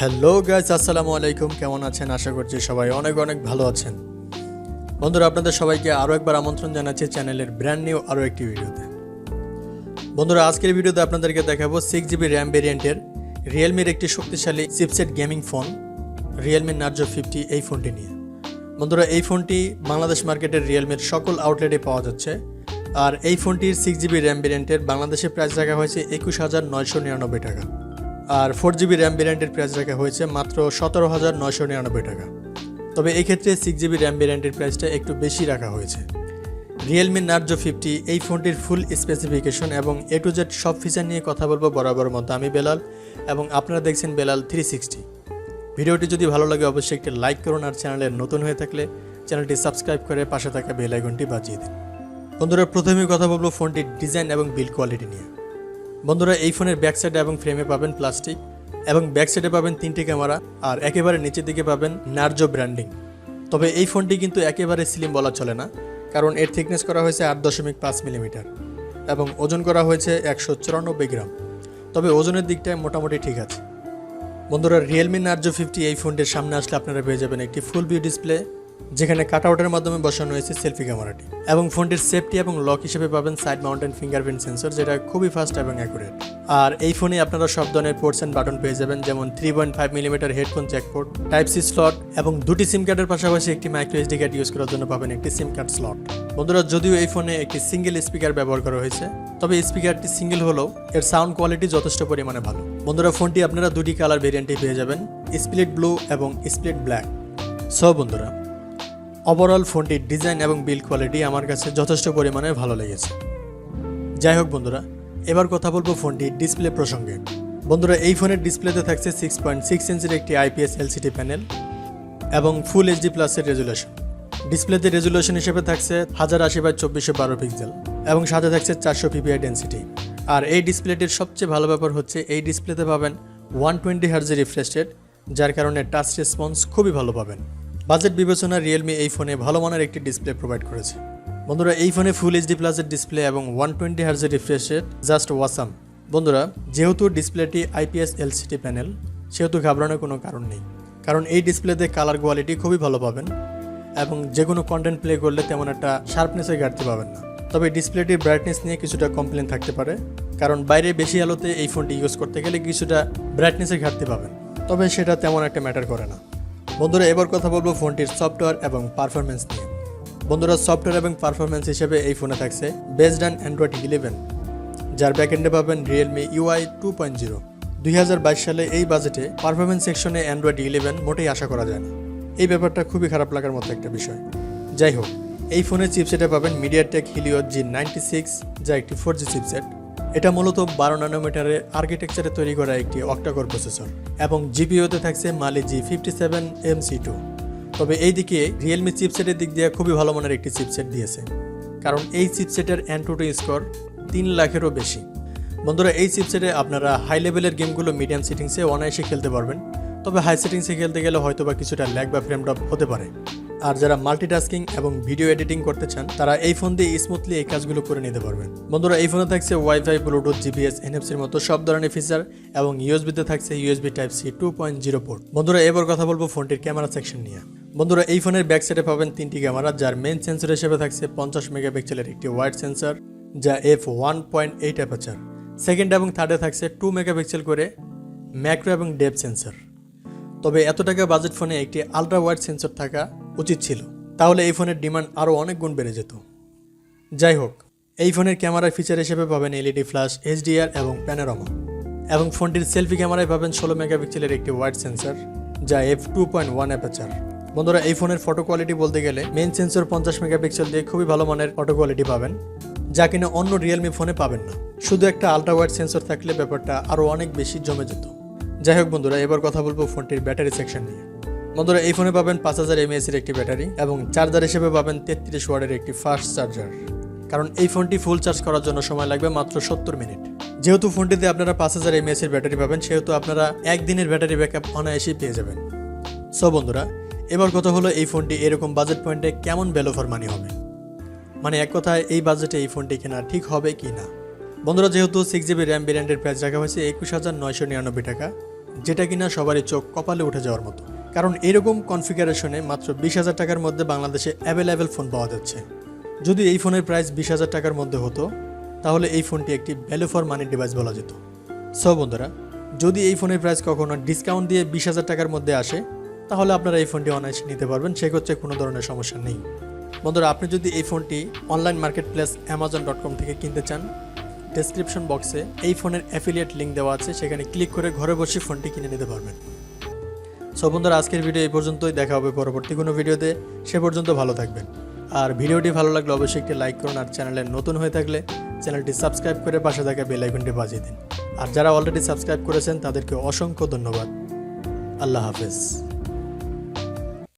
Hello guys, আসসালামু আলাইকুম। কেমন আছেন? আশা করছি সবাই অনেক অনেক ভালো আছেন। বন্ধুরা, আপনাদের সবাইকে আরও একবার আমন্ত্রণ জানাচ্ছি চ্যানেলের ব্র্যান্ড নিউ আরও একটি ভিডিওতে। বন্ধুরা, আজকের ভিডিওতে আপনাদেরকে দেখাবো 6GB র্যাম ভেরিয়েন্টের রিয়েলমির একটি শক্তিশালী chipset gaming phone Realme Narzo 50 এই ফোনটি নিয়ে। বন্ধুরা, এই ফোনটি বাংলাদেশ মার্কেটের রিয়েলমির সকল আউটলেটে পাওয়া যাচ্ছে। আর এই ফোনটির 6GB র্যাম ভেরিয়েন্টের বাংলাদেশে প্রাইস রাখা হয়েছে 21,999 টাকা। আর 4GB র্যাম ভেরিয়েন্টের প্রাইস রাখা হয়েছে মাত্র 17,999 টাকা। তবে এই ক্ষেত্রে 6GB র্যাম ভেরিয়েন্টের প্রাইসটা একটু বেশি রাখা হয়েছে। রিয়েলমি নার্জো 50 এই ফোনটির ফুল স্পেসিফিকেশন এবং A to Z সব ফিচার নিয়ে কথা বলবো বরাবর মতো। আমি বেলাল এবং আপনারা দেখছেন Belal360। ভিডিওটি যদি ভালো লাগে অবশ্যই একটি লাইক করুন, আর চ্যানেলে নতুন হয়ে থাকলে চ্যানেলটি সাবস্ক্রাইব করে পাশে থাকা বেল আইকনটি বাজিয়ে দিন। বন্ধুরা, প্রথমেই কথা বলবো ফোনটির ডিজাইন এবং বিল্ড কোয়ালিটি নিয়ে। বন্ধুরা, এই ফোনের ব্যাক সাইডে এবং ফ্রেমে পাবেন প্লাস্টিক এবং ব্যাক সাইডে পাবেন 3টি ক্যামেরা, আর একেবারে নিচের দিকে পাবেন নার্জো ব্র্যান্ডিং। তবে এই ফোনটি কিন্তু একেবারে স্লিম বলা চলে না, কারণ এর থিকনেস করা হয়েছে 8.5 মিলিমিটার এবং ওজন করা হয়েছে 194 গ্রাম। তবে ওজনের দিকটায় মোটামুটি ঠিক আছে। বন্ধুরা, রিয়েলমি নার্জো 50 এই ফোনটির সামনে আসলে আপনারা পেয়ে যাবেন একটি ফুল ভিউ ডিসপ্লে, যেখানে কাটআউটের মাধ্যমে বসানো হয়েছে সেলফি ক্যামেরাটি, এবং ফোনটির সেফটি এবং লক হিসেবে পাবেন সাইড মাউন্টেন ফিঙ্গারপ্রিন্ট সেন্সর, যেটা খুবই ফাস্ট এবং অ্যাকুরেট। আর এই ফোনে আপনারা সব ধরনের পোর্টস অ্যান্ড বাটন পেয়ে যাবেন, যেমন 3.5 millimetre headphone jack port, type C slot এবং দুটি সিম কার্ডের পাশাপাশি একটি মাইক্রো এসডি কার্ড ইউজ করার জন্য পাবেন একটি সিম কার্ড স্লট। বন্ধুরা, যদিও এই ফোনে একটি সিঙ্গেল স্পিকার ব্যবহার করা হয়েছে, তবে স্পিকারটি সিঙ্গেল হলেও এর সাউন্ড কোয়ালিটি যথেষ্ট পরিমাণে ভালো। বন্ধুরা, ফোনটি আপনারা দুটি কালার ভেরিয়েন্টে পেয়ে যাবেন, স্প্লিট ব্লু এবং স্প্লিট ব্ল্যাক। সো বন্ধুরা, ওভারঅল ফোনটির ডিজাইন এবং বিল্ড কোয়ালিটি আমার কাছে যথেষ্ট পরিমাণে ভালো লেগেছে। যাই হোক বন্ধুরা, এবার কথা বলবো ফোনটির ডিসপ্লে প্রসঙ্গে। বন্ধুরা, এই ফোনের ডিসপ্লেতে থাকছে 6.6 ইঞ্চির একটি IPS LCD প্যানেল এবং ফুল HD প্লাসের রেজুলেশন। ডিসপ্লেতে রেজুলেশন হিসেবে থাকছে 1080x2412 পিক্সেল এবং সাথে থাকছে 400 ppi ডেন্সিটি। আর এই ডিসপ্লেটির সবচেয়ে ভালো ব্যাপার হচ্ছে এই ডিসপ্লেতে পাবেন 120 Hz রিফ্রেশ রেট, যার কারণে টাচ রেসপন্স খুবই ভালো পাবেন। বাজেট বিবেচনা রিয়েলমি এই ফোনে ভালো মানের একটি ডিসপ্লে প্রোভাইড করেছে। বন্ধুরা, এই ফোনে ফুল HD প্লাসের ডিসপ্লে এবং 120 Hz refresh rate just awesome. বন্ধুরা, যেহেতু ডিসপ্লেটি IPS LCD প্যানেল, সেহেতু ঘাবড়ানোর কোনো কারণ নেই, কারণ এই ডিসপ্লেতে কালার কোয়ালিটি খুবই ভালো পাবেন এবং যে কোনো কন্টেন্ট প্লে করলে তেমন একটা শার্পনেসের ঘাটতি পাবেন না। তবে ডিসপ্লেটির ব্রাইটনেস নিয়ে কিছুটা কমপ্লেন থাকতে পারে, কারণ বাইরে বেশি আলোতে এই ফোনটি ইউজ করতে গেলে কিছুটা ব্রাইটনেসের ঘাটতি পাবেন, তবে সেটা তেমন একটা ম্যাটার করে না। বন্ধুরা, এবার কথা বলবো ফোনটির সফটওয়্যার এবং পারফরমেন্স নিয়ে। বন্ধুরা, সফটওয়্যার এবং পারফরমেন্স হিসেবে এই ফোনে থাকছে বেসড অন অ্যান্ড্রয়েড 11, যার ব্যাকএন্ডে পাবেন রিয়েলমি UI 2.0। 2022 সালে এই বাজেটে পারফরমেন্স সেকশনে অ্যান্ড্রয়েড 11 মোটেই আশা করা যায় না। এই ব্যাপারটা খুবই খারাপ লাগার মতো একটা বিষয়। যাই হোক, এই ফোনের চিপসেটে পাবেন MediaTek Helio G96, যা একটি 4G চিপসেট। এটা মূলত 12 ন্যানোমিটারের আর্কিটেকচারে তৈরি করা একটি অক্টাকোর প্রসেসর এবং জিপিইউতে থাকছে Mali G57 MC2। তবে এই দিকে রিয়েলমি চিপসেটের দিক দিয়ে খুবই ভালো মানের একটি চিপসেট দিয়েছে, কারণ এই চিপসেটের AnTuTu স্কোর 3 লাখেরও বেশি। বন্ধুরা, এই চিপসেটে আপনারা হাই লেভেলের গেমগুলো মিডিয়াম সেটিংসে অনায়াসে খেলতে পারবেন, তবে হাই সেটিংসে খেলতে গেলে হয়তোবা কিছুটা ল্যাগ বা ফ্রেম ড্রপ হতে পারে। আর যারা মাল্টিটাস্কিং এবং ভিডিও এডিটিং করতে চান, তারা এই ফোন দিয়ে স্মুথলি এই কাজগুলো করে নিতে পারবেন। বন্ধুরা, এই ফোনে থাকছে ওয়াইফাই, ব্লুটুথ, GPS, NFC-র মতো সব ধরনের ফিচার এবং USB-তে থাকছে USB Type-C 2.0 পোর্ট। বন্ধুরা, এবার কথা বলবো ফোনটির ক্যামেরা সেকশন নিয়ে। বন্ধুরা, এই ফোনের ব্যাক সাইডে পাবেন 3টি ক্যামেরা, যার মেইন সেন্সর হিসেবে থাকছে 50 মেগাপিক্সেলের একটি ওয়াইড সেন্সর, যা f1.8 অ্যাপারচার। সেকেন্ড এবং থার্ডে থাকছে 2 মেগাপিক্সেল করে ম্যাক্রো এবং ডেপথ সেন্সর। তবে এত টাকা বাজেট ফোনে একটি আলট্রা ওয়াইড সেন্সর থাকা উচিত ছিল, তাহলে এই ফোনের ডিমান্ড আরও অনেক গুণ বেড়ে যেত। যাই হোক, এই ফোনের ক্যামেরার ফিচার হিসেবে পাবেন LED ফ্ল্যাশ, HDR এবং প্যানোরামা, এবং ফোনটির সেলফি ক্যামেরায় পাবেন 16 মেগাপিক্সেলের একটি ওয়াইড সেন্সর, যা f2.1 অ্যাপারচার। বন্ধুরা, এই ফোনের ফটো কোয়ালিটি বলতে গেলে মেইন সেন্সর 50 মেগাপিক্সেল দিয়ে খুবই ভালো মানের ফটো কোয়ালিটি পাবেন, যা কিনা অন্য রিয়েলমি ফোনে পাবেন না। শুধু একটা আলট্রা ওয়াইড সেন্সর থাকলে ব্যাপারটা আরও অনেক বেশি জমে যেত। যাই হোক বন্ধুরা, এবার কথা বলবো ফোনটির ব্যাটারি সেকশন নিয়ে। বন্ধুরা, এই ফোনে পাবেন 5000 mAh এর একটি ব্যাটারি এবং চার্জার হিসেবে পাবেন 33 ওয়াটের একটি ফাস্ট চার্জার, কারণ এই ফোনটি ফুল চার্জ করার জন্য সময় লাগবে মাত্র 70 মিনিট। যেহেতু ফোনটিতে আপনারা 5000 mAh এর ব্যাটারি পাবেন, সেহেতু আপনারা একদিনের ব্যাটারি ব্যাকআপ অনায়াসেই পেয়ে যাবেন। সো বন্ধুরা, এবার কথা হলো এই ফোনটি এরকম বাজেট পয়েন্টে কেমন ভ্যালু ফর মানি হবে, মানে এক কথায় এই বাজেটে এই ফোনটি কেনা ঠিক হবে কি না। বন্ধুরা, যেহেতু 6GB র্যাম ভেরিয়েন্টের প্রাইস রাখা হয়েছে 21,999 টাকা, যেটা কিনা সবারই চোখ কপালে উঠে যাওয়ার মতো। কারণ এরকম কনফিগারেশনে মাত্র 20,000 টাকার মধ্যে বাংলাদেশে অ্যাভেলেবেল ফোন পাওয়া যাচ্ছে। যদি এই ফোনের প্রাইস 20,000 টাকার মধ্যে হতো তাহলে এই ফোনটি একটি ভ্যালু ফর মানি ডিভাইস বলা যেত। সো বন্ধুরা, যদি এই ফোনের প্রাইস কখনো ডিসকাউন্ট দিয়ে 20,000 টাকার মধ্যে আসে তাহলে আপনারা এই ফোনটি অনায়াসে নিতে পারবেন, সেক্ষেত্রে কোনো ধরনের সমস্যা নেই। বন্ধুরা, আপনি যদি এই ফোনটি অনলাইন মার্কেট প্লেস amazon.com থেকে কিনতে চান, ডেসক্রিপশন বক্সে এই ফোনের অ্যাফিলিয়েট লিঙ্ক দেওয়া আছে, সেখানে ক্লিক করে ঘরে বসে ফোনটি কিনে নিতে পারবেন। সো বন্ধুরা, আজকের ভিডিও এই পর্যন্তই। দেখা হবে পরবর্তী কোনো ভিডিওতে। সে পর্যন্ত ভালো থাকবেন। আর ভিডিওটি ভালো লাগলে অবশ্যই একটি লাইক করুন, আর চ্যানেলে নতুন হয়ে থাকলে চ্যানেলটি সাবস্ক্রাইব করে পাশে থাকা বেল আইকনটি বাজিয়ে দিন। আর যারা অলরেডি সাবস্ক্রাইব করেছেন তাদেরকে অসংখ্য ধন্যবাদ। আল্লাহ হাফেজ।